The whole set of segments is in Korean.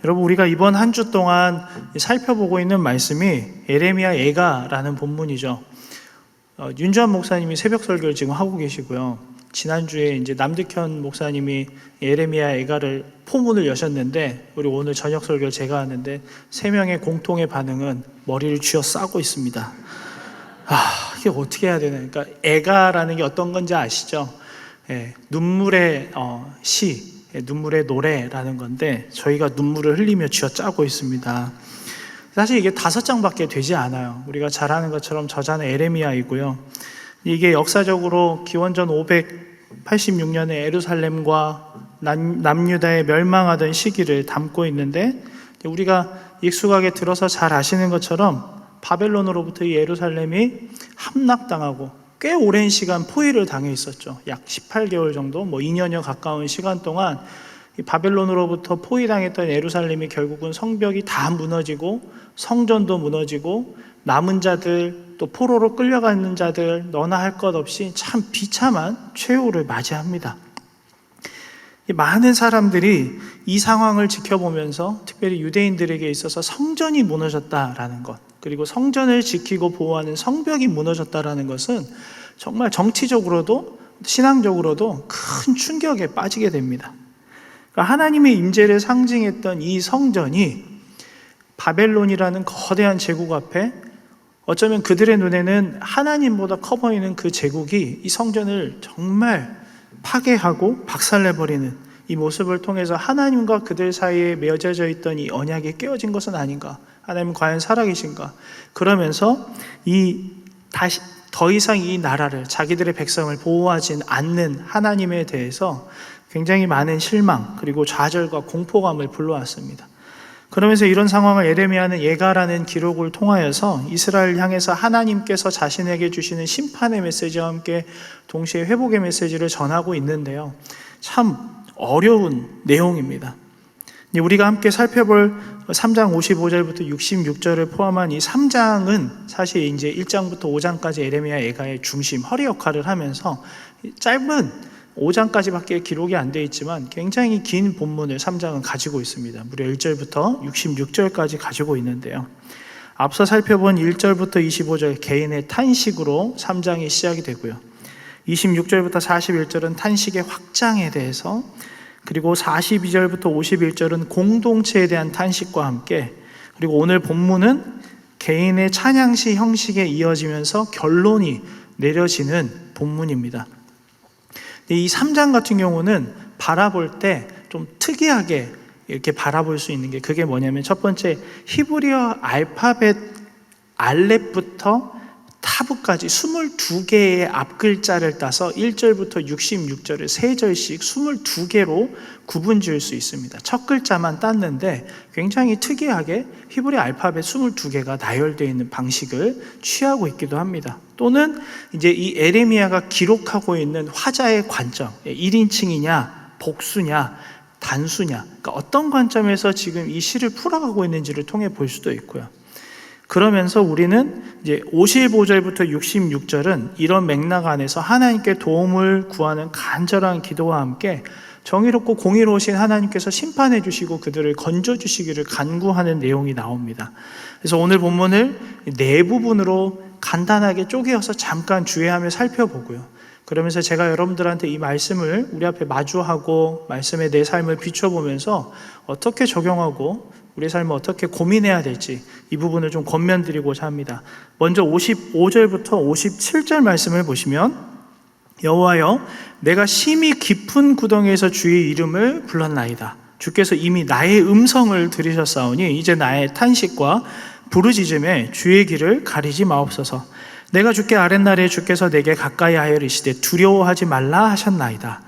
여러분, 우리가 이번 한 주 동안 살펴보고 있는 말씀이 예레미야 애가라는 본문이죠. 윤주한 목사님이 새벽 설교를 지금 하고 계시고요. 지난주에 이제 남득현 목사님이 예레미야 애가를 포문을 여셨는데, 우리 오늘 저녁 설교를 제가 하는데 3명의 공통의 반응은 머리를 쥐어 싸고 있습니다. 이게 어떻게 해야 되나? 그러니까 애가라는 게 어떤 건지 아시죠? 눈물의 시, 눈물의 노래라는 건데 저희가 눈물을 흘리며 쥐어짜고 있습니다. 사실 이게 5장밖에 되지 않아요. 우리가 잘 아는 것처럼 저자는 에레미야이고요. 이게 역사적으로 기원전 586년에 예루살렘과 남유다에 멸망하던 시기를 담고 있는데, 우리가 익숙하게 들어서 잘 아시는 것처럼 바벨론으로부터 이 예루살렘이 함락당하고 꽤 오랜 시간 포위를 당해 있었죠. 약 18개월 정도, 2년여 가까운 시간 동안 이 바벨론으로부터 포위당했던 예루살렘이 결국은 성벽이 다 무너지고 성전도 무너지고 남은 자들, 또 포로로 끌려가는 자들 너나 할 것 없이 참 비참한 최후를 맞이합니다. 많은 사람들이 이 상황을 지켜보면서 특별히 유대인들에게 있어서 성전이 무너졌다라는 것, 그리고 성전을 지키고 보호하는 성벽이 무너졌다라는 것은 정말 정치적으로도 신앙적으로도 큰 충격에 빠지게 됩니다. 그러니까 하나님의 임재를 상징했던 이 성전이 바벨론이라는 거대한 제국 앞에 어쩌면 그들의 눈에는 하나님보다 커 보이는 그 제국이 이 성전을 정말 파괴하고 박살내버리는 이 모습을 통해서 하나님과 그들 사이에 맺어져 있던 이 언약이 깨어진 것은 아닌가? 하나님은 과연 살아계신가? 그러면서 더 이상 이 나라를, 자기들의 백성을 보호하지 않는 하나님에 대해서 굉장히 많은 실망, 그리고 좌절과 공포감을 불러왔습니다. 그러면서 이런 상황을 예레미야는 예가라는 기록을 통하여서 이스라엘을 향해서 하나님께서 자신에게 주시는 심판의 메시지와 함께 동시에 회복의 메시지를 전하고 있는데요. 참 어려운 내용입니다. 우리가 함께 살펴볼 3장 55절부터 66절을 포함한 이 3장은 사실 이제 1장부터 5장까지 예레미야 예가의 중심, 허리 역할을 하면서 짧은 5장까지밖에 기록이 안 되어 있지만 굉장히 긴 본문을 3장은 가지고 있습니다. 무려 1절부터 66절까지 가지고 있는데요. 앞서 살펴본 1절부터 25절 개인의 탄식으로 3장이 시작이 되고요. 26절부터 41절은 탄식의 확장에 대해서, 그리고 42절부터 51절은 공동체에 대한 탄식과 함께, 그리고 오늘 본문은 개인의 찬양시 형식에 이어지면서 결론이 내려지는 본문입니다. 이 3장 같은 경우는 바라볼 때 좀 특이하게 이렇게 바라볼 수 있는 게, 그게 뭐냐면 첫 번째, 히브리어 알파벳 알렙부터 타브까지 22개의 앞글자를 따서 1절부터 66절을 3절씩 22개로 구분 지을 수 있습니다. 첫 글자만 땄는데 굉장히 특이하게 히브리 알파벳 22개가 나열되어 있는 방식을 취하고 있기도 합니다. 또는 이제 이 에레미야가 기록하고 있는 화자의 관점, 1인칭이냐 복수냐 단수냐, 그러니까 어떤 관점에서 지금 이 시를 풀어가고 있는지를 통해 볼 수도 있고요. 그러면서 우리는 이제 55절부터 66절은 이런 맥락 안에서 하나님께 도움을 구하는 간절한 기도와 함께 정의롭고 공의로우신 하나님께서 심판해 주시고 그들을 건져 주시기를 간구하는 내용이 나옵니다. 그래서 오늘 본문을 네 부분으로 간단하게 쪼개어서 잠깐 주의하며 살펴보고요. 그러면서 제가 여러분들한테 이 말씀을 우리 앞에 마주하고 말씀에 내 삶을 비춰보면서 어떻게 적용하고 우리 삶을 어떻게 고민해야 될지 이 부분을 좀 권면드리고자 합니다. 먼저 55절부터 57절 말씀을 보시면, 여호와여, 내가 심히 깊은 구덩이에서 주의 이름을 불렀나이다. 주께서 이미 나의 음성을 들으셨사오니 이제 나의 탄식과 부르짖음에 주의 길을 가리지 마옵소서. 내가 주께 아랫날에 주께서 내게 가까이 하여 이르시되 두려워하지 말라 하셨나이다.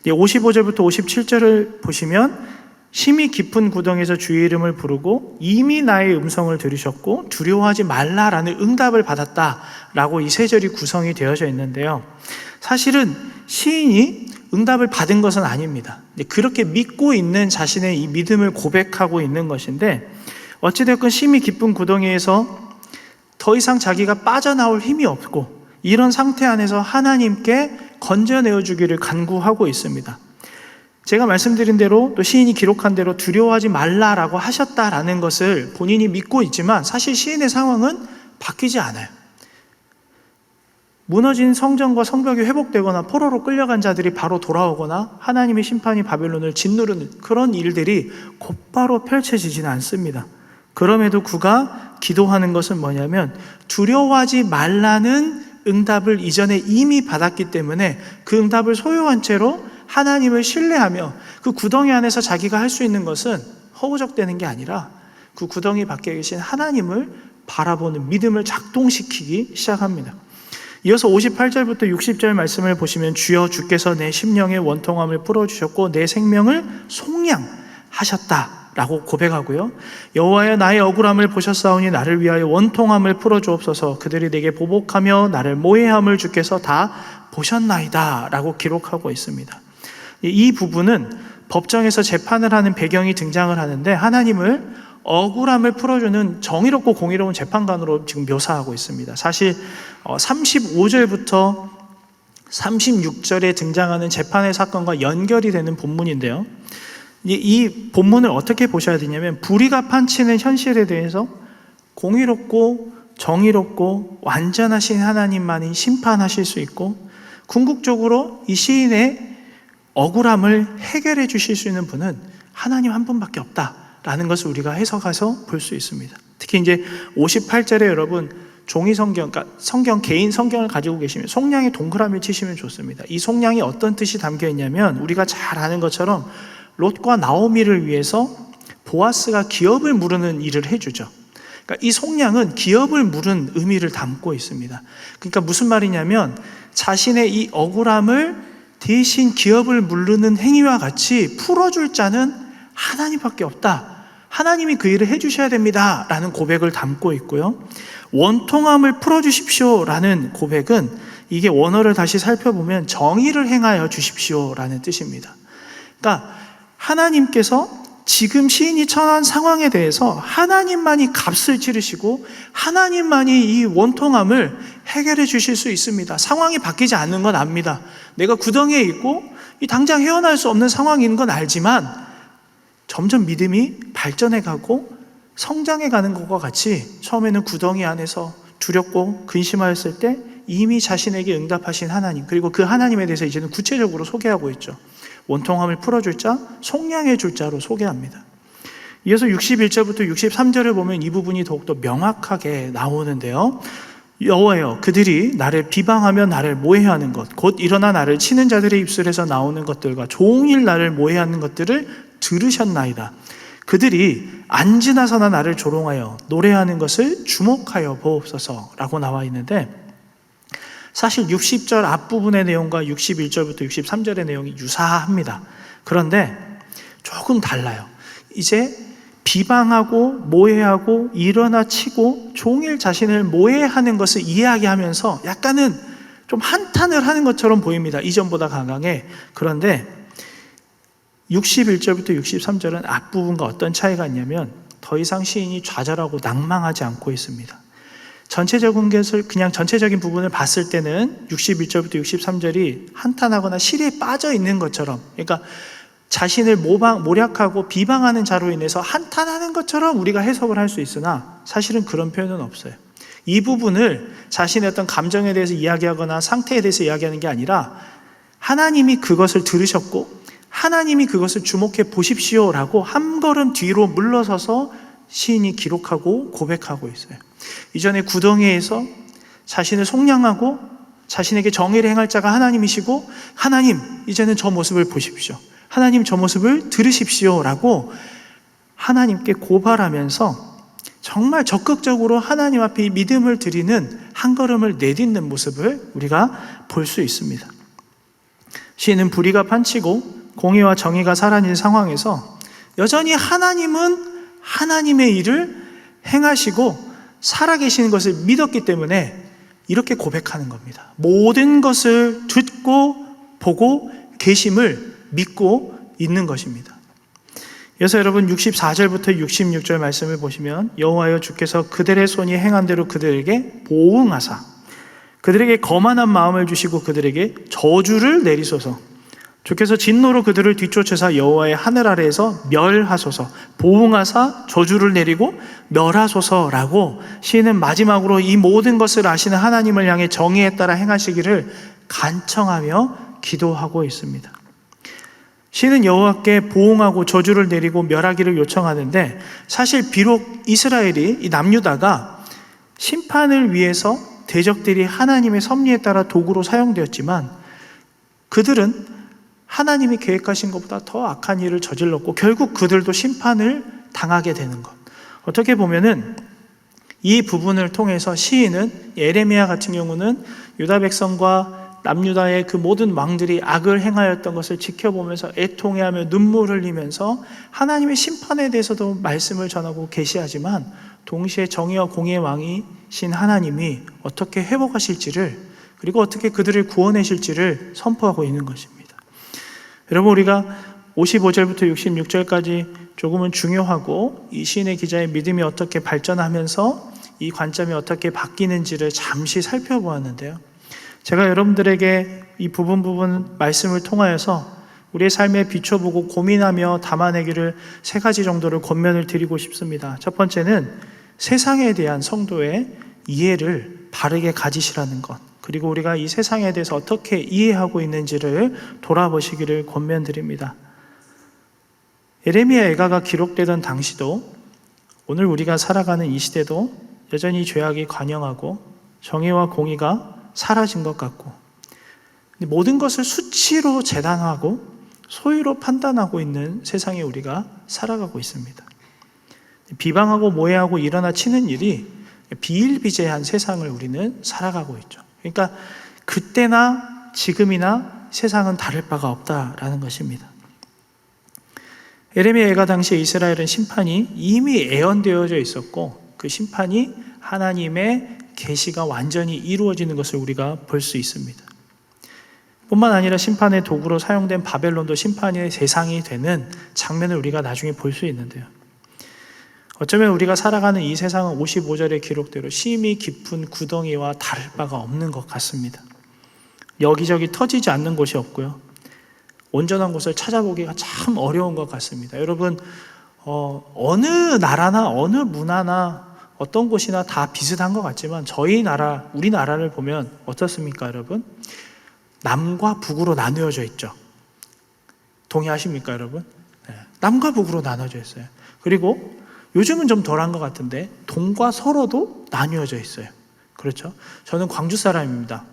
55절부터 57절을 보시면 심히 깊은 구덩이에서 주의 이름을 부르고 이미 나의 음성을 들으셨고 두려워하지 말라라는 응답을 받았다라고 이 세 절이 구성이 되어져 있는데요. 사실은 시인이 응답을 받은 것은 아닙니다. 그렇게 믿고 있는 자신의 이 믿음을 고백하고 있는 것인데, 어찌됐건 심히 깊은 구덩이에서 더 이상 자기가 빠져나올 힘이 없고 이런 상태 안에서 하나님께 건져내어 주기를 간구하고 있습니다. 제가 말씀드린 대로 또 시인이 기록한 대로 두려워하지 말라라고 하셨다라는 것을 본인이 믿고 있지만 사실 시인의 상황은 바뀌지 않아요. 무너진 성전과 성벽이 회복되거나 포로로 끌려간 자들이 바로 돌아오거나 하나님의 심판이 바벨론을 짓누르는 그런 일들이 곧바로 펼쳐지지는 않습니다. 그럼에도 그가 기도하는 것은 뭐냐면 두려워하지 말라는 응답을 이전에 이미 받았기 때문에 그 응답을 소유한 채로 하나님을 신뢰하며 그 구덩이 안에서 자기가 할 수 있는 것은 허우적대는 게 아니라 그 구덩이 밖에 계신 하나님을 바라보는 믿음을 작동시키기 시작합니다. 이어서 58절부터 60절 말씀을 보시면 주여 주께서 내 심령의 원통함을 풀어주셨고 내 생명을 속량하셨다라고 고백하고요. 여호와여 나의 억울함을 보셨사오니 나를 위하여 원통함을 풀어주옵소서. 그들이 내게 보복하며 나를 모해함을 주께서 다 보셨나이다 라고 기록하고 있습니다. 이 부분은 법정에서 재판을 하는 배경이 등장을 하는데 하나님을 억울함을 풀어주는 정의롭고 공의로운 재판관으로 지금 묘사하고 있습니다. 사실 35절부터 36절에 등장하는 재판의 사건과 연결이 되는 본문인데요. 이 본문을 어떻게 보셔야 되냐면 불의가 판치는 현실에 대해서 공의롭고 정의롭고 완전하신 하나님만이 심판하실 수 있고 궁극적으로 이 시인의 억울함을 해결해 주실 수 있는 분은 하나님 한 분밖에 없다라는 것을 우리가 해석해서 볼 수 있습니다. 특히 이제 58절에 여러분 종이 성경, 그러니까 성경 개인 성경을 가지고 계시면 속량에 동그라미 치시면 좋습니다. 이 속량이 어떤 뜻이 담겨 있냐면 우리가 잘 아는 것처럼 롯과 나오미를 위해서 보아스가 기업을 물으는 일을 해주죠. 그러니까 이 속량은 기업을 물은 의미를 담고 있습니다. 그러니까 무슨 말이냐면 자신의 이 억울함을 대신 기업을 물르는 행위와 같이 풀어줄 자는 하나님밖에 없다. 하나님이 그 일을 해주셔야 됩니다 라는 고백을 담고 있고요. 원통함을 풀어주십시오 라는 고백은 이게 원어를 다시 살펴보면 정의를 행하여 주십시오 라는 뜻입니다. 그러니까 하나님께서 지금 시인이 처한 상황에 대해서 하나님만이 값을 치르시고 하나님만이 이 원통함을 해결해 주실 수 있습니다. 상황이 바뀌지 않는 건 압니다. 내가 구덩이에 있고 당장 헤어날 수 없는 상황인 건 알지만 점점 믿음이 발전해 가고 성장해 가는 것과 같이 처음에는 구덩이 안에서 두렵고 근심하였을 때 이미 자신에게 응답하신 하나님, 그리고 그 하나님에 대해서 이제는 구체적으로 소개하고 있죠. 원통함을 풀어줄 자, 속량해 줄 자로 소개합니다. 이어서 61절부터 63절을 보면 이 부분이 더욱더 명확하게 나오는데요. 여호와여 그들이 나를 비방하며 나를 모해하는 것, 곧 일어나 나를 치는 자들의 입술에서 나오는 것들과 종일 나를 모해하는 것들을 들으셨나이다. 그들이 앉으나서나 나를 조롱하여 노래하는 것을 주목하여 보옵소서라고 나와 있는데 사실 60절 앞부분의 내용과 61절부터 63절의 내용이 유사합니다. 그런데 조금 달라요. 이제 비방하고 모해하고 일어나 치고 종일 자신을 모해하는 것을 이야기하면서 약간은 좀 한탄을 하는 것처럼 보입니다. 이전보다 강하게. 그런데 61절부터 63절은 앞부분과 어떤 차이가 있냐면 더 이상 시인이 좌절하고 낭망하지 않고 있습니다. 전체적인 것을 그냥 전체적인 부분을 봤을 때는 61절부터 63절이 한탄하거나 시리에 빠져 있는 것처럼, 그러니까 자신을 모략하고 비방하는 자로 인해서 한탄하는 것처럼 우리가 해석을 할 수 있으나 사실은 그런 표현은 없어요. 이 부분을 자신의 어떤 감정에 대해서 이야기하거나 상태에 대해서 이야기하는 게 아니라 하나님이 그것을 들으셨고 하나님이 그것을 주목해 보십시오라고 한 걸음 뒤로 물러서서 시인이 기록하고 고백하고 있어요. 이전에 구덩이에서 자신을 속량하고 자신에게 정의를 행할 자가 하나님이시고 하나님 이제는 저 모습을 보십시오. 하나님 저 모습을 들으십시오 라고 하나님께 고발하면서 정말 적극적으로 하나님 앞에 믿음을 드리는 한 걸음을 내딛는 모습을 우리가 볼 수 있습니다. 시인은 불의가 판치고 공의와 정의가 사라진 상황에서 여전히 하나님은 하나님의 일을 행하시고 살아계시는 것을 믿었기 때문에 이렇게 고백하는 겁니다. 모든 것을 듣고 보고 계심을 믿고 있는 것입니다. 그래서 여러분 64절부터 66절 말씀을 보시면 여호와여 주께서 그들의 손이 행한 대로 그들에게 보응하사 그들에게 거만한 마음을 주시고 그들에게 저주를 내리소서. 주께서 진노로 그들을 뒤쫓으사 여호와의 하늘 아래에서 멸하소서, 보응하사 저주를 내리고 멸하소서라고 시인은 마지막으로 이 모든 것을 아시는 하나님을 향해 정의에 따라 행하시기를 간청하며 기도하고 있습니다. 시인은 여호와께 보응하고 저주를 내리고 멸하기를 요청하는데, 사실 비록 이스라엘이, 이 남유다가 심판을 위해서 대적들이 하나님의 섭리에 따라 도구로 사용되었지만, 그들은 하나님이 계획하신 것보다 더 악한 일을 저질렀고 결국 그들도 심판을 당하게 되는 것. 어떻게 보면은 이 부분을 통해서 시인은, 예레미야 같은 경우는 유다 백성과 남유다의 그 모든 왕들이 악을 행하였던 것을 지켜보면서 애통해하며 눈물을 흘리면서 하나님의 심판에 대해서도 말씀을 전하고 계시하지만, 동시에 정의와 공의의 왕이신 하나님이 어떻게 회복하실지를, 그리고 어떻게 그들을 구원하실지를 선포하고 있는 것입니다. 여러분, 우리가 55절부터 66절까지 조금은 중요하고 이 시인의 기자의 믿음이 어떻게 발전하면서 이 관점이 어떻게 바뀌는지를 잠시 살펴보았는데요. 제가 여러분들에게 이 부분 말씀을 통하여서 우리의 삶에 비춰보고 고민하며 담아내기를 3가지 정도를 권면을 드리고 싶습니다. 첫 번째는 세상에 대한 성도의 이해를 바르게 가지시라는 것, 그리고 우리가 이 세상에 대해서 어떻게 이해하고 있는지를 돌아보시기를 권면드립니다. 예레미야 애가가 기록되던 당시도, 오늘 우리가 살아가는 이 시대도 여전히 죄악이 관영하고 정의와 공의가 사라진 것 같고, 모든 것을 수치로 재단하고 소유로 판단하고 있는 세상에 우리가 살아가고 있습니다. 비방하고 모해하고 일어나 치는 일이 비일비재한 세상을 우리는 살아가고 있죠. 그러니까 그때나 지금이나 세상은 다를 바가 없다라는 것입니다. 예레미야 애가 당시에 이스라엘은 심판이 이미 예언되어져 있었고, 그 심판이 하나님의 계시가 완전히 이루어지는 것을 우리가 볼 수 있습니다. 뿐만 아니라 심판의 도구로 사용된 바벨론도 심판의 대상이 되는 장면을 우리가 나중에 볼 수 있는데요. 어쩌면 우리가 살아가는 이 세상은 55절의 기록대로 심히 깊은 구덩이와 다를 바가 없는 것 같습니다. 여기저기 터지지 않는 곳이 없고요. 온전한 곳을 찾아보기가 참 어려운 것 같습니다. 여러분, 어느 나라나 어느 문화나 어떤 곳이나 다 비슷한 것 같지만 저희 나라, 우리나라를 보면 어떻습니까, 여러분? 남과 북으로 나누어져 있죠. 동의하십니까, 여러분? 네. 남과 북으로 나눠져 있어요. 그리고 요즘은 좀 덜한 것 같은데 동과 서로도 나뉘어져 있어요. 그렇죠? 저는 광주 사람입니다.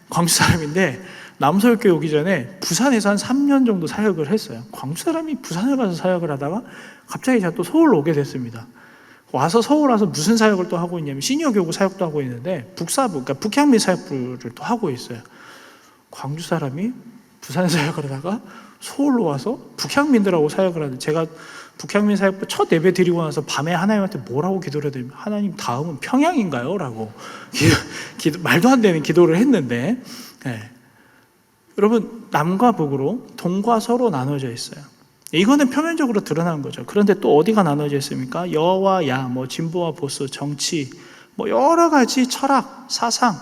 광주 사람인데 남서울교회 오기 전에 부산에서 한 3년 정도 사역을 했어요. 광주 사람이 부산에 가서 사역을 하다가 갑자기 제가 또 서울로 오게 됐습니다. 와서 서울 와서 무슨 사역을 또 하고 있냐면 시니어 교구 사역도 하고 있는데 북사부, 그러니까 북향민 사역부를 또 하고 있어요. 광주 사람이 부산 사역을 하다가 서울로 와서 북향민들하고 사역을 하는데, 제가 북향민 사역부 첫 예배 드리고 나서 밤에 하나님한테 뭐라고 기도를 해드리면, 하나님 다음은 평양인가요? 라고 말도 안 되는 기도를 했는데, 네. 여러분, 남과 북으로 동과 서로 나눠져 있어요. 이거는 표면적으로 드러나는 거죠. 그런데 또 어디가 나눠져 있습니까? 여와 야, 진보와 보수, 정치, 여러 가지 철학, 사상,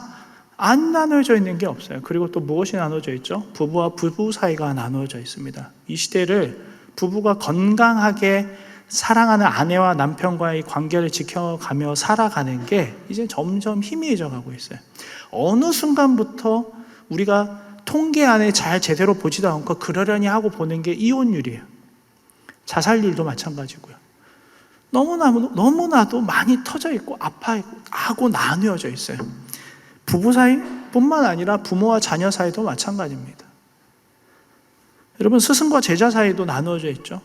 안 나눠져 있는 게 없어요. 그리고 또 무엇이 나눠져 있죠? 부부와 부부 사이가 나눠져 있습니다. 이 시대를 부부가 건강하게 사랑하는 아내와 남편과의 관계를 지켜가며 살아가는 게 이제 점점 희미해져 가고 있어요. 어느 순간부터 우리가 통계 안에 잘 제대로 보지도 않고 그러려니 하고 보는 게 이혼율이에요. 자살률도 마찬가지고요. 너무나도 많이 터져 있고 아파하고 나누어져 있어요. 부부 사이뿐만 아니라 부모와 자녀 사이도 마찬가지입니다. 여러분, 스승과 제자 사이도 나누어져 있죠.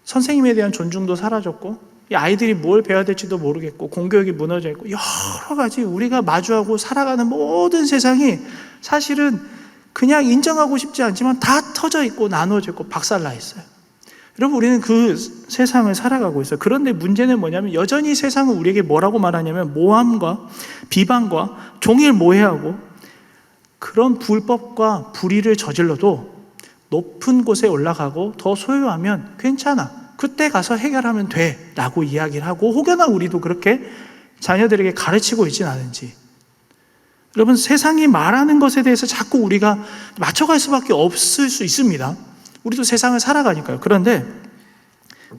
선생님에 대한 존중도 사라졌고, 이 아이들이 뭘 배워야 될지도 모르겠고, 공교육이 무너져 있고, 여러 가지 우리가 마주하고 살아가는 모든 세상이 사실은 그냥 인정하고 싶지 않지만 다 터져 있고 나누어져 있고 박살나 있어요. 여러분, 우리는 그 세상을 살아가고 있어요. 그런데 문제는 뭐냐면, 여전히 세상은 우리에게 뭐라고 말하냐면 모함과 비방과 종일 모해하고 그런 불법과 불의를 저질러도 높은 곳에 올라가고 더 소유하면 괜찮아, 그때 가서 해결하면 돼 라고 이야기를 하고, 혹여나 우리도 그렇게 자녀들에게 가르치고 있진 않은지, 여러분, 세상이 말하는 것에 대해서 자꾸 우리가 맞춰갈 수밖에 없을 수 있습니다. 우리도 세상을 살아가니까요. 그런데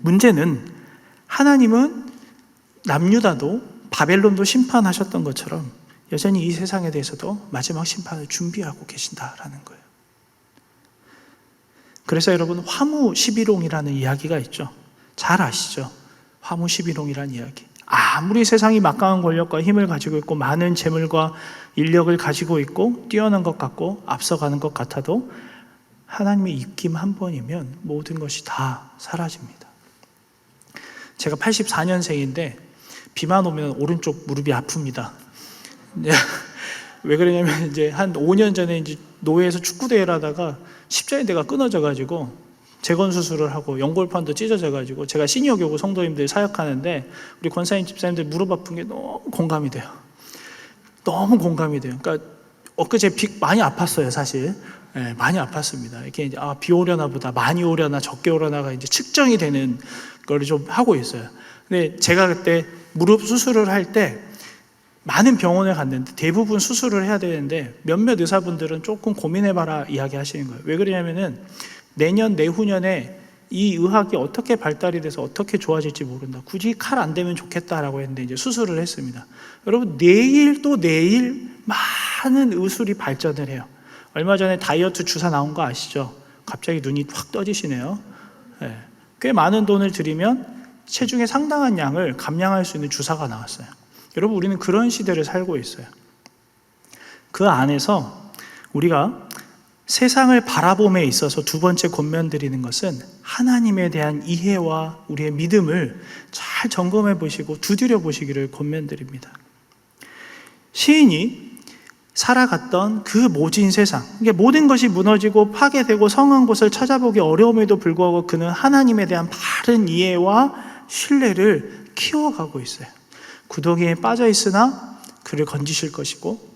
문제는 하나님은 남유다도 바벨론도 심판하셨던 것처럼 여전히 이 세상에 대해서도 마지막 심판을 준비하고 계신다라는 거예요. 그래서 여러분, 화무 11홍이라는 이야기가 있죠. 잘 아시죠? 화무 11홍이라는 이야기. 아무리 세상이 막강한 권력과 힘을 가지고 있고 많은 재물과 인력을 가지고 있고 뛰어난 것 같고 앞서가는 것 같아도 하나님의 입김 한 번이면 모든 것이 다 사라집니다. 제가 84년생인데 비만 오면 오른쪽 무릎이 아픕니다. 왜 그러냐면 이제 한 5년 전에 이제 노회에서 축구대회를 하다가 십자인대가 끊어져가지고 재건 수술을 하고 연골판도 찢어져가지고 제가 시니어 교구 성도님들 사역하는데 우리 권사님 집사님들 무릎 아픈 게 너무 공감이 돼요. 너무 공감이 돼요. 그러니까 엊그제 많이 아팠어요, 사실. 네, 많이 아팠습니다. 이렇게 이제 비 오려나 보다, 많이 오려나 적게 오려나가 이제 측정이 되는 걸 좀 하고 있어요. 근데 제가 그때 무릎 수술을 할 때 많은 병원에 갔는데 대부분 수술을 해야 되는데 몇몇 의사분들은 조금 고민해봐라 이야기 하시는 거예요. 왜 그러냐면은 내년, 내후년에 이 의학이 어떻게 발달이 돼서 어떻게 좋아질지 모른다. 굳이 칼 안 대면 좋겠다라고 했는데 이제 수술을 했습니다. 여러분, 내일 또 내일 많은 의술이 발전을 해요. 얼마 전에 다이어트 주사 나온 거 아시죠? 갑자기 눈이 확 떠지시네요. 네. 꽤 많은 돈을 들이면 체중의 상당한 양을 감량할 수 있는 주사가 나왔어요. 여러분, 우리는 그런 시대를 살고 있어요. 그 안에서 우리가 세상을 바라봄에 있어서 두 번째 권면드리는 것은 하나님에 대한 이해와 우리의 믿음을 잘 점검해 보시고 두드려 보시기를 권면드립니다. 시인이 살아갔던 그 모진 세상, 모든 것이 무너지고 파괴되고 성한 곳을 찾아보기 어려움에도 불구하고 그는 하나님에 대한 바른 이해와 신뢰를 키워가고 있어요. 구덩이에 빠져 있으나 그를 건지실 것이고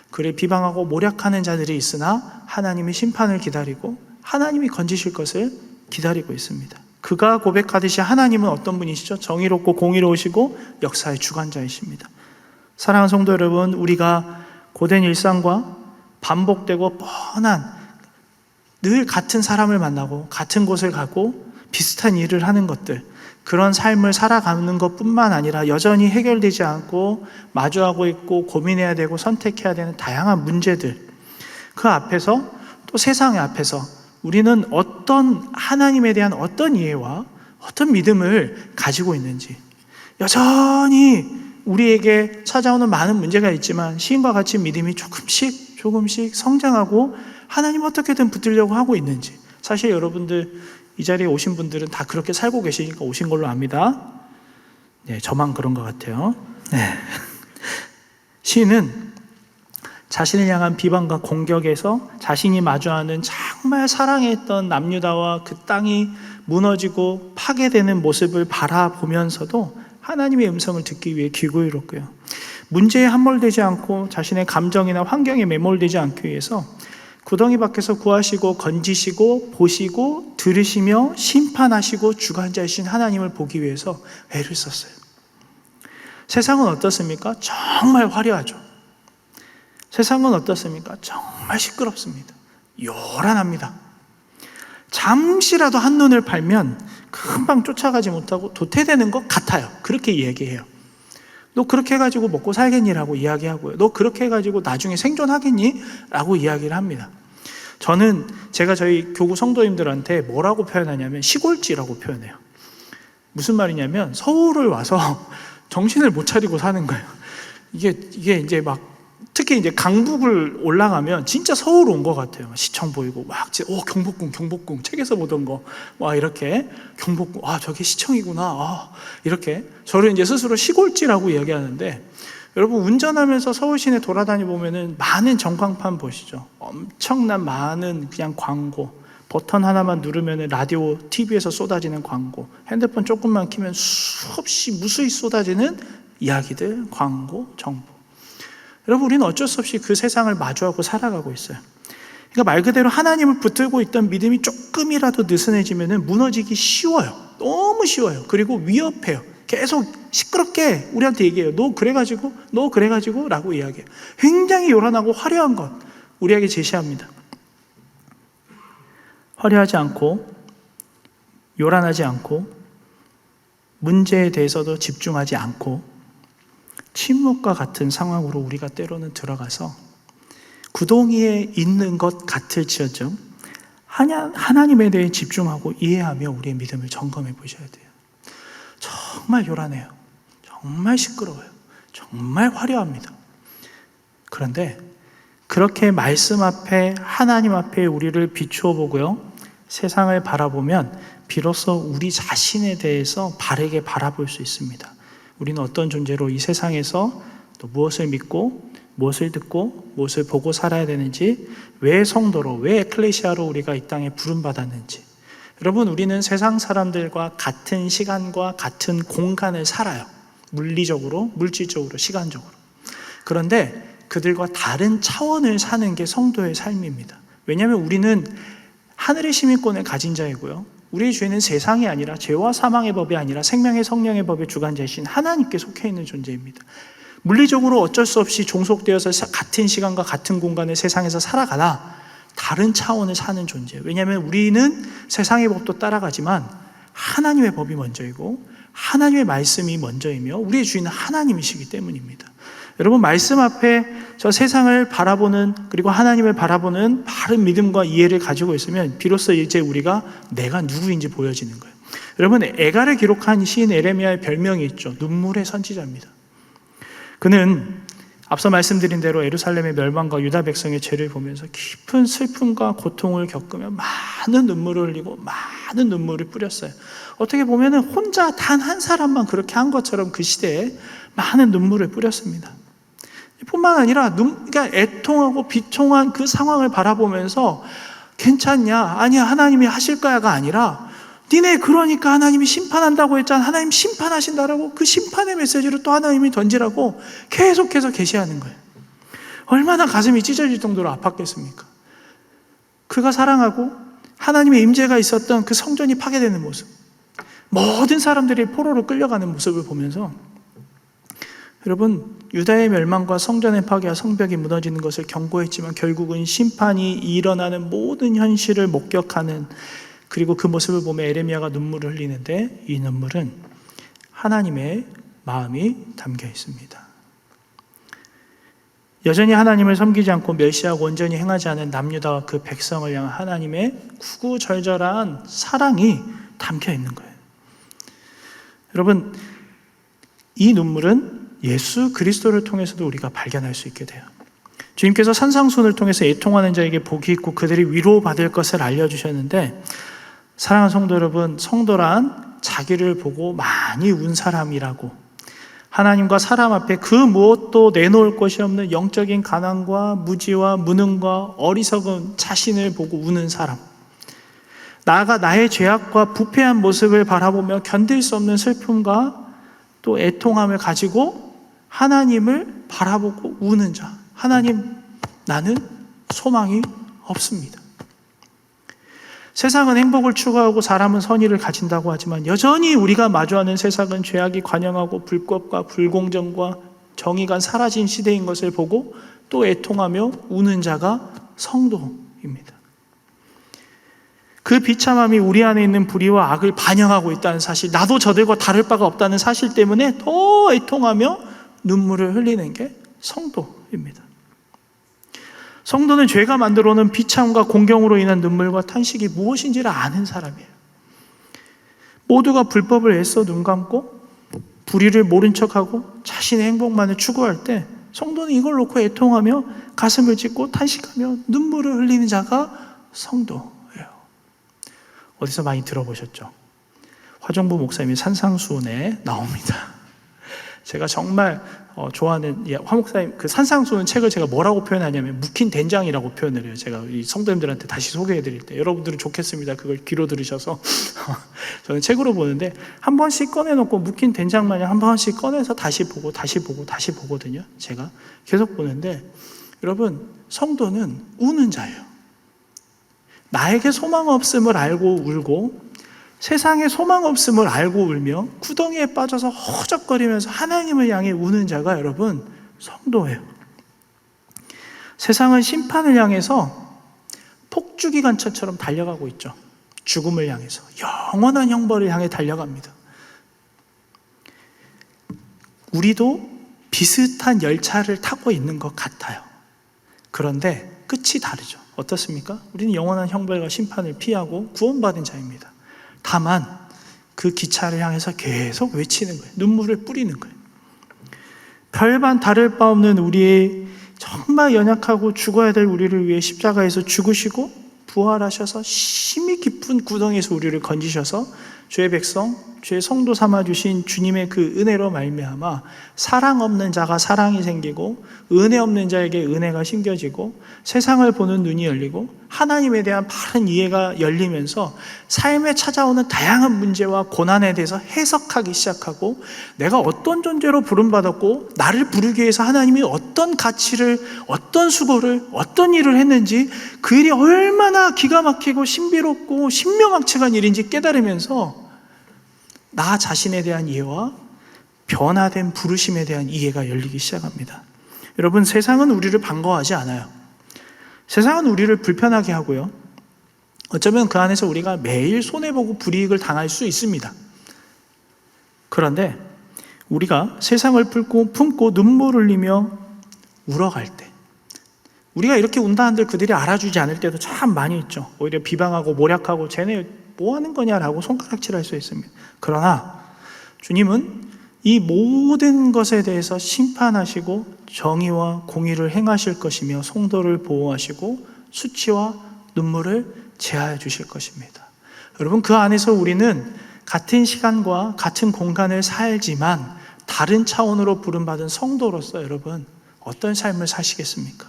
그를 비방하고 모략하는 자들이 있으나 하나님의 심판을 기다리고 하나님이 건지실 것을 기다리고 있습니다. 그가 고백하듯이 하나님은 어떤 분이시죠? 정의롭고 공의로우시고 역사의 주관자이십니다. 사랑하는 성도 여러분, 우리가 고된 일상과 반복되고 뻔한 늘 같은 사람을 만나고 같은 곳을 가고 비슷한 일을 하는 것들, 그런 삶을 살아가는 것뿐만 아니라 여전히 해결되지 않고 마주하고 있고 고민해야 되고 선택해야 되는 다양한 문제들, 그 앞에서 또 세상의 앞에서 우리는 어떤 하나님에 대한 어떤 이해와 어떤 믿음을 가지고 있는지, 여전히 우리에게 찾아오는 많은 문제가 있지만 시인과 같이 믿음이 조금씩 성장하고 하나님 어떻게든 붙들려고 하고 있는지, 사실 여러분들 이 자리에 오신 분들은 다 그렇게 살고 계시니까 오신 걸로 압니다. 네, 저만 그런 것 같아요. 네. 시인은 자신을 향한 비방과 공격에서 자신이 마주하는 정말 사랑했던 남유다와 그 땅이 무너지고 파괴되는 모습을 바라보면서도 하나님의 음성을 듣기 위해 귀고이롭고요. 문제에 함몰되지 않고 자신의 감정이나 환경에 매몰되지 않기 위해서 구덩이 밖에서 구하시고 건지시고 보시고 들으시며 심판하시고 주관자이신 하나님을 보기 위해서 애를 썼어요. 세상은 어떻습니까? 정말 화려하죠. 세상은 어떻습니까? 정말 시끄럽습니다. 요란합니다. 잠시라도 한눈을 팔면 금방 쫓아가지 못하고 도태되는 것 같아요. 그렇게 얘기해요. 너 그렇게 해가지고 먹고 살겠니? 라고 이야기하고요. 너 그렇게 해가지고 나중에 생존하겠니? 라고 이야기를 합니다. 저는 제가 저희 교구 성도님들한테 뭐라고 표현하냐면 시골지라고 표현해요. 무슨 말이냐면 서울을 와서 정신을 못 차리고 사는 거예요. 이게 이제 막 특히 이제 강북을 올라가면 진짜 서울 온 것 같아요. 시청 보이고 막 경복궁 책에서 보던 거 와 이렇게 경복궁 저게 시청이구나 이렇게 저를 이제 스스로 시골지라고 이야기하는데, 여러분 운전하면서 서울 시내 돌아다니 보면은 많은 전광판 보시죠. 엄청난 많은 그냥 광고, 버튼 하나만 누르면은 라디오, TV에서 쏟아지는 광고, 핸드폰 조금만 키면 수없이 무수히 쏟아지는 이야기들, 광고, 정보. 여러분, 우리는 어쩔 수 없이 그 세상을 마주하고 살아가고 있어요. 그러니까 말 그대로 하나님을 붙들고 있던 믿음이 조금이라도 느슨해지면 무너지기 쉬워요. 너무 쉬워요. 그리고 위협해요. 계속 시끄럽게 우리한테 얘기해요. 너 그래가지고 라고 이야기해요. 굉장히 요란하고 화려한 것 우리에게 제시합니다. 화려하지 않고 요란하지 않고 문제에 대해서도 집중하지 않고 침묵과 같은 상황으로 우리가 때로는 들어가서 구덩이에 있는 것 같을지어정 하나님에 대해 집중하고 이해하며 우리의 믿음을 점검해 보셔야 돼요. 정말 요란해요. 정말 시끄러워요. 정말 화려합니다. 그런데 그렇게 말씀 앞에 하나님 앞에 우리를 비추어 보고요. 세상을 바라보면 비로소 우리 자신에 대해서 바르게 바라볼 수 있습니다. 우리는 어떤 존재로 이 세상에서 또 무엇을 믿고 무엇을 듣고 무엇을 보고 살아야 되는지, 왜 성도로, 왜 에클레시아로 우리가 이 땅에 부름받았는지. 여러분, 우리는 세상 사람들과 같은 시간과 같은 공간을 살아요. 물리적으로, 물질적으로, 시간적으로. 그런데 그들과 다른 차원을 사는 게 성도의 삶입니다. 왜냐하면 우리는 하늘의 시민권을 가진 자이고요. 우리의 죄는 세상이 아니라 죄와 사망의 법이 아니라 생명의 성령의 법의 주관자이신 하나님께 속해 있는 존재입니다. 물리적으로 어쩔 수 없이 종속되어서 같은 시간과 같은 공간을 세상에서 살아가나 다른 차원을 사는 존재예요. 왜냐하면 우리는 세상의 법도 따라가지만 하나님의 법이 먼저이고 하나님의 말씀이 먼저이며 우리의 주인은 하나님이시기 때문입니다. 여러분, 말씀 앞에 저 세상을 바라보는, 그리고 하나님을 바라보는 바른 믿음과 이해를 가지고 있으면 비로소 이제 우리가 내가 누구인지 보여지는 거예요. 여러분, 애가를 기록한 시인 에레미야의 별명이 있죠. 눈물의 선지자입니다. 그는 앞서 말씀드린 대로 예루살렘의 멸망과 유다 백성의 죄를 보면서 깊은 슬픔과 고통을 겪으며 많은 눈물을 흘리고 많은 눈물을 뿌렸어요. 어떻게 보면 혼자 단 한 사람만 그렇게 한 것처럼 그 시대에 많은 눈물을 뿌렸습니다. 뿐만 아니라 그러니까 애통하고 비통한 그 상황을 바라보면서 괜찮냐? 아니야, 하나님이 하실 거야가 아니라 니네 그러니까 하나님이 심판한다고 했잖아. 하나님 심판하신다라고 그 심판의 메시지를 또 하나님이 던지라고 계속해서 계시하는 거예요. 얼마나 가슴이 찢어질 정도로 아팠겠습니까? 그가 사랑하고 하나님의 임재가 있었던 그 성전이 파괴되는 모습, 모든 사람들이 포로로 끌려가는 모습을 보면서 여러분, 유다의 멸망과 성전의 파괴와 성벽이 무너지는 것을 경고했지만 결국은 심판이 일어나는 모든 현실을 목격하는, 그리고 그 모습을 보며 에레미야가 눈물을 흘리는데 이 눈물은 하나님의 마음이 담겨 있습니다. 여전히 하나님을 섬기지 않고 멸시하고 온전히 행하지 않은 남유다와 그 백성을 향한 하나님의 구구절절한 사랑이 담겨 있는 거예요. 여러분, 이 눈물은 예수 그리스도를 통해서도 우리가 발견할 수 있게 돼요. 주님께서 산상수훈을 통해서 애통하는 자에게 복이 있고 그들이 위로받을 것을 알려주셨는데, 사랑하는 성도 여러분, 성도란 자기를 보고 많이 운 사람이라고, 하나님과 사람 앞에 그 무엇도 내놓을 것이 없는 영적인 가난과 무지와 무능과 어리석은 자신을 보고 우는 사람, 나아가 나의 죄악과 부패한 모습을 바라보며 견딜 수 없는 슬픔과 또 애통함을 가지고 하나님을 바라보고 우는 자. 하나님, 나는 소망이 없습니다. 세상은 행복을 추구하고 사람은 선의를 가진다고 하지만 여전히 우리가 마주하는 세상은 죄악이 관영하고 불법과 불공정과 정의가 사라진 시대인 것을 보고 또 애통하며 우는 자가 성도입니다. 그 비참함이 우리 안에 있는 불의와 악을 반영하고 있다는 사실, 나도 저들과 다를 바가 없다는 사실 때문에 더 애통하며 눈물을 흘리는 게 성도입니다. 성도는 죄가 만들어오는 비참과 공경으로 인한 눈물과 탄식이 무엇인지를 아는 사람이에요. 모두가 불법을 애써 눈 감고 불의를 모른 척하고 자신의 행복만을 추구할 때 성도는 이걸 놓고 애통하며 가슴을 찢고 탄식하며 눈물을 흘리는 자가 성도예요. 어디서 많이 들어보셨죠? 화정부 목사님이 산상수훈에 나옵니다. 제가 정말 좋아하는 화 목사님 그 산상수훈 책을 제가 뭐라고 표현하냐면 묵힌 된장이라고 표현을 해요. 제가 이 성도님들한테 다시 소개해 드릴 때 여러분들은 좋겠습니다. 그걸 귀로 들으셔서 저는 책으로 보는데 한 번씩 꺼내놓고 묵힌 된장 마냥 한 번씩 꺼내서 다시 보고 다시 보고 다시 보거든요. 제가 계속 보는데, 여러분, 성도는 우는 자예요. 나에게 소망 없음을 알고 울고 세상에 소망 없음을 알고 울며 구덩이에 빠져서 허적거리면서 하나님을 향해 우는 자가 여러분 성도예요. 세상은 심판을 향해서 폭주기관차처럼 달려가고 있죠. 죽음을 향해서 영원한 형벌을 향해 달려갑니다. 우리도 비슷한 열차를 타고 있는 것 같아요. 그런데 끝이 다르죠. 어떻습니까? 우리는 영원한 형벌과 심판을 피하고 구원받은 자입니다. 다만 그 기차를 향해서 계속 외치는 거예요. 눈물을 뿌리는 거예요. 별반 다를 바 없는 우리의 정말 연약하고 죽어야 될 우리를 위해 십자가에서 죽으시고 부활하셔서 심히 깊은 구덩이에서 우리를 건지셔서 주의 백성, 주의 성도 삼아주신 주님의 그 은혜로 말미암아 사랑 없는 자가 사랑이 생기고 은혜 없는 자에게 은혜가 심겨지고 세상을 보는 눈이 열리고 하나님에 대한 바른 이해가 열리면서 삶에 찾아오는 다양한 문제와 고난에 대해서 해석하기 시작하고 내가 어떤 존재로 부름받았고 나를 부르기 위해서 하나님이 어떤 가치를, 어떤 수고를, 어떤 일을 했는지 그 일이 얼마나 기가 막히고 신비롭고 신명확측한 일인지 깨달으면서 나 자신에 대한 이해와 변화된 부르심에 대한 이해가 열리기 시작합니다. 여러분, 세상은 우리를 반가워하지 않아요. 세상은 우리를 불편하게 하고요. 어쩌면 그 안에서 우리가 매일 손해보고 불이익을 당할 수 있습니다. 그런데 우리가 세상을 품고 눈물 흘리며 울어갈 때, 우리가 이렇게 운다 한들 그들이 알아주지 않을 때도 참 많이 있죠. 오히려 비방하고 모략하고 쟤네 뭐 하는 거냐라고 손가락질할 수 있습니다. 그러나 주님은 이 모든 것에 대해서 심판하시고 정의와 공의를 행하실 것이며 성도를 보호하시고 수치와 눈물을 제하여 주실 것입니다. 여러분, 그 안에서 우리는 같은 시간과 같은 공간을 살지만 다른 차원으로 부름받은 성도로서 여러분 어떤 삶을 사시겠습니까?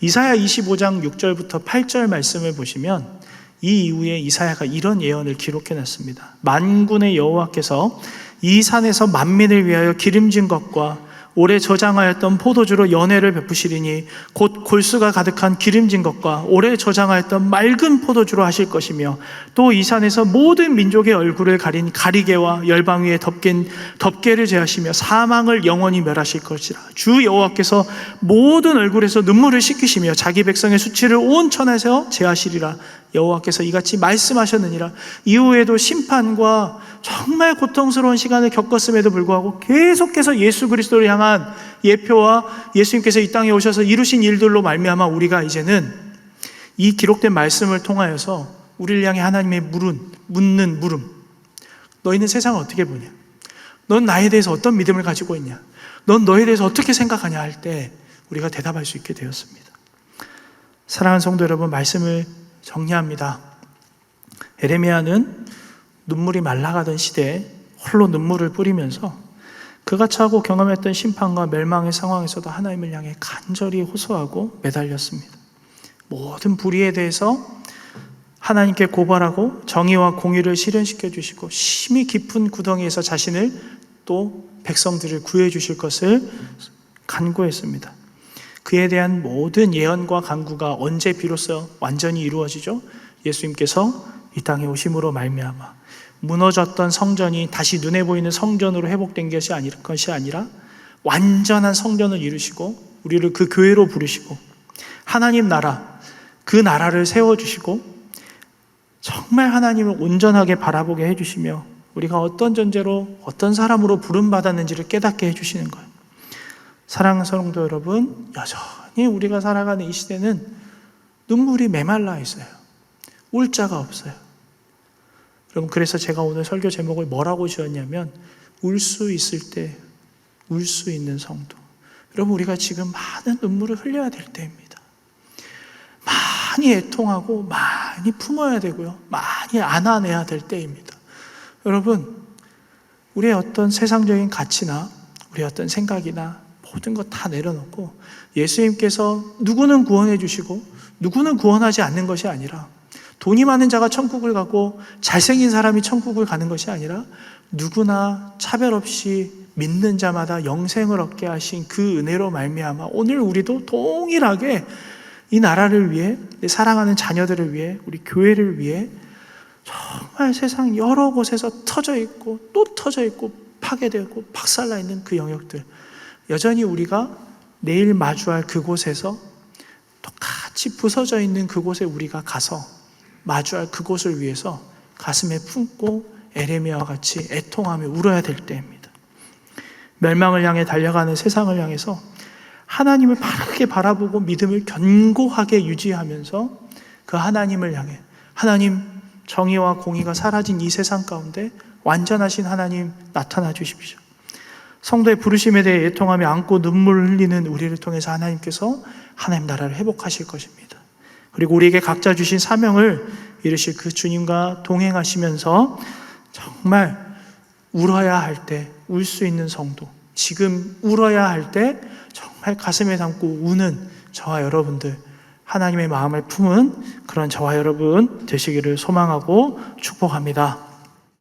이사야 25장 6절부터 8절 말씀을 보시면 이 이후에 이사야가 이런 예언을 기록해놨습니다. 만군의 여호와께서 이 산에서 만민을 위하여 기름진 것과 오래 저장하였던 포도주로 연회를 베푸시리니 곧 골수가 가득한 기름진 것과 오래 저장하였던 맑은 포도주로 하실 것이며 또 이 산에서 모든 민족의 얼굴을 가린 가리개와 열방 위에 덮개를 제하시며 사망을 영원히 멸하실 것이라. 주 여호와께서 모든 얼굴에서 눈물을 씻기시며 자기 백성의 수치를 온 천하에서 제하시리라. 여호와께서 이같이 말씀하셨느니라. 이후에도 심판과 정말 고통스러운 시간을 겪었음에도 불구하고 계속해서 예수 그리스도를 향한 예표와 예수님께서 이 땅에 오셔서 이루신 일들로 말미암아 우리가 이제는 이 기록된 말씀을 통하여서 우리를 향해 하나님의 묻는 물음, 너희는 세상을 어떻게 보냐? 넌 나에 대해서 어떤 믿음을 가지고 있냐? 넌 너에 대해서 어떻게 생각하냐 할 때 우리가 대답할 수 있게 되었습니다. 사랑하는 성도 여러분, 말씀을 정리합니다. 에레미야는 눈물이 말라가던 시대에 홀로 눈물을 뿌리면서 그가 차고 경험했던 심판과 멸망의 상황에서도 하나님을 향해 간절히 호소하고 매달렸습니다. 모든 불의에 대해서 하나님께 고발하고 정의와 공의를 실현시켜 주시고 심히 깊은 구덩이에서 자신을 또 백성들을 구해 주실 것을 간구했습니다. 그에 대한 모든 예언과 간구가 언제 비로소 완전히 이루어지죠? 예수님께서 이 땅에 오심으로 말미암아 무너졌던 성전이 다시 눈에 보이는 성전으로 회복된 것이 아니라 완전한 성전을 이루시고 우리를 그 교회로 부르시고 하나님 나라, 그 나라를 세워주시고 정말 하나님을 온전하게 바라보게 해주시며 우리가 어떤 존재로 어떤 사람으로 부름받았는지를 깨닫게 해주시는 거예요. 사랑하는 성도 여러분, 여전히 우리가 살아가는 이 시대는 눈물이 메말라 있어요. 울 자가 없어요. 여러분, 그래서 제가 오늘 설교 제목을 뭐라고 지었냐면 울 수 있을 때 울 수 있는 성도. 여러분, 우리가 지금 많은 눈물을 흘려야 될 때입니다. 많이 애통하고 많이 품어야 되고요, 많이 안아내야 될 때입니다. 여러분, 우리의 어떤 세상적인 가치나 우리의 어떤 생각이나 모든 것 다 내려놓고 예수님께서 누구는 구원해 주시고 누구는 구원하지 않는 것이 아니라, 돈이 많은 자가 천국을 가고 잘생긴 사람이 천국을 가는 것이 아니라 누구나 차별 없이 믿는 자마다 영생을 얻게 하신 그 은혜로 말미암아 오늘 우리도 동일하게 이 나라를 위해, 내 사랑하는 자녀들을 위해, 우리 교회를 위해 정말 세상 여러 곳에서 터져 있고 또 터져 있고 파괴되고 박살나 있는 그 영역들, 여전히 우리가 내일 마주할 그곳에서 똑같이 부서져 있는 그곳에 우리가 가서 마주할 그곳을 위해서 가슴에 품고 에레미야와 같이 애통하며 울어야 될 때입니다. 멸망을 향해 달려가는 세상을 향해서 하나님을 바르게 바라보고 믿음을 견고하게 유지하면서 그 하나님을 향해, 하나님, 정의와 공의가 사라진 이 세상 가운데 완전하신 하나님 나타나 주십시오. 성도의 부르심에 대해 애통하며 안고 눈물을 흘리는 우리를 통해서 하나님께서 하나님 나라를 회복하실 것입니다. 그리고 우리에게 각자 주신 사명을 이루실 그 주님과 동행하시면서 정말 울어야 할 때 울 수 있는 성도, 지금 울어야 할 때 정말 가슴에 담고 우는 저와 여러분들, 하나님의 마음을 품은 그런 저와 여러분 되시기를 소망하고 축복합니다.